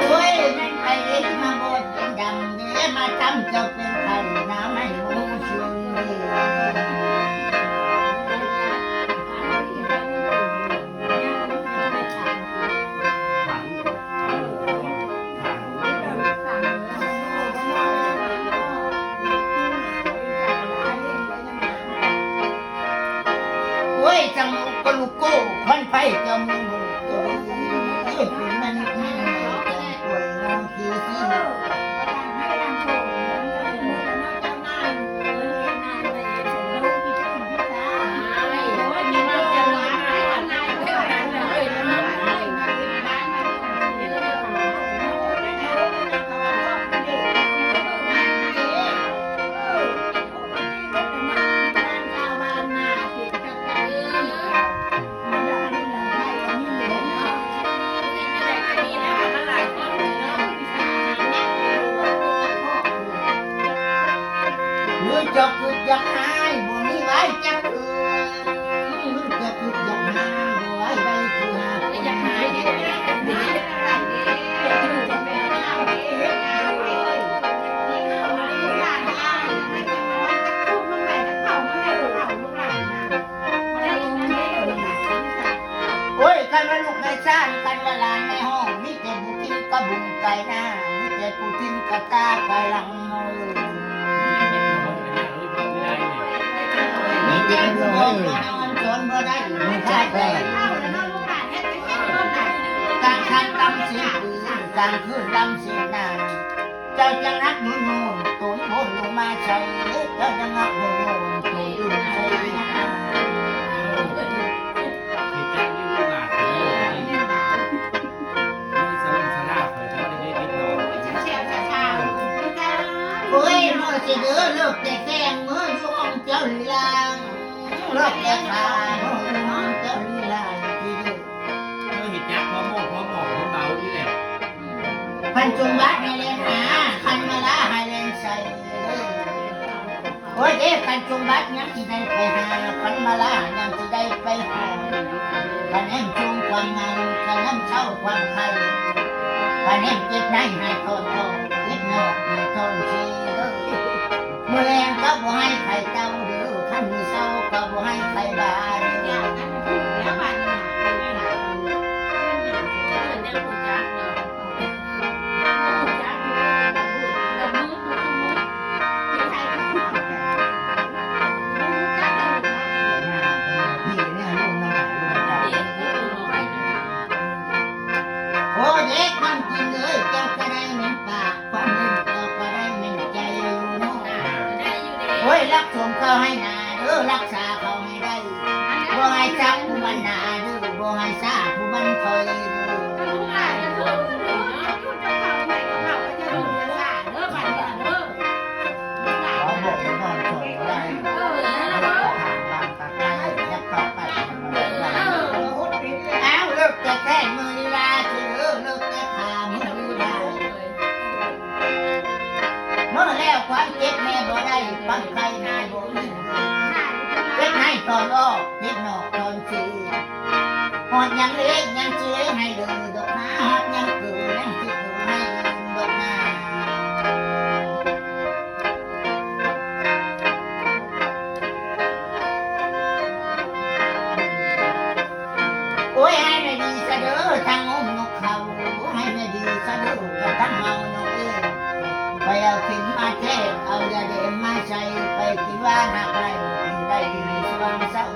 โอ้ยมันไปเองมาบดเป็นดำเดี๋ยวมาทำเจ้าเป็นไข่น้ำให้มูช่วยโอ้ยจังก็ลูกโก้ควันไฟจมูกตัวยืดเป็นมันให้แต่ป่วยงอขี้ขี้หรือจะคือจะหายบ่มีไว้จะคือหรือจะคือจะหายบ่ไว้ใบคือหาคนหายโอ้ยกันว่าลูกในชาติกันว่าหลานในห้องมีแต่ผู้ทิ้งกระบุงไก่หน้ามีแต่ผู้ทิ้งกระตาไก่หลังมือมีแต่ผู้มองนอนจนบ่ได้ไม่ใช่แต่การคันดำเสียงปืนการขึ้นดำเสียงนานเจ้าจังนักมือโง่ตุนพ้นลงมาใช้เจ้าจังนักมือโง่ตุนอื่นใช้โอ้ยเมื่อสิเด้อเลิกแต่แกงเมื่อช่วงเจ้าลีลาเลิกแต่ขาเมื่อเจ้าลีลาทีเดียวพันจุงบัดให้เล่นหาคันมาลาให้เล่นใส่โอ้ยเด็กพันจุงบัดยังสิได้ไปหาคันมาลายังสิได้ไปหาคันแหมจุงความเงาคันแหมเช่าความใครคันแหมเจ็บได้ให้ทนทนเจ็บนอกให้ทนชีเมื่อแรงก็บ่ให้ใครเจ้าเด้อท่านมือเศร้าก็บ่ให้ใครบาดโอ้เด็กมันกินเลยเจ้าก็ได้เหม็นปากความเล่นเจ้าก็ได้เหม็นใจอยู่เนาะโอ้ยรักสมเขาให้นาเด้อรักษาเขาให้ได้บ่ให้จับผู้มันนาเด้อบ่ให้ซาผู้มันคอยเด้อบอกให้นอนสวยได้เอาเลิกแต่แค่มือลีลาสิเลิกแต่ขามือลีลาเมื่อแล้วความเจ็บแม่บ่ได้ฟังใครนายบ่มีเจ็บให้ตอนออกเจ็บนอกตอนสีหอดยังเล็กยังเชื้อให้เดือดอกมาหอดยังเกิดยังสิเกิดให้ดอกนาโอ้ยให้ไม่ดีซะเด้อทางอมนกเขาให้ไม่ดีซะเด้อกับทั้งเมานกเองไปเอาขิงมาแท้เอายาเด็มมาใส่ไปกินว่าหากไรกินได้ดีสว่างเศร้า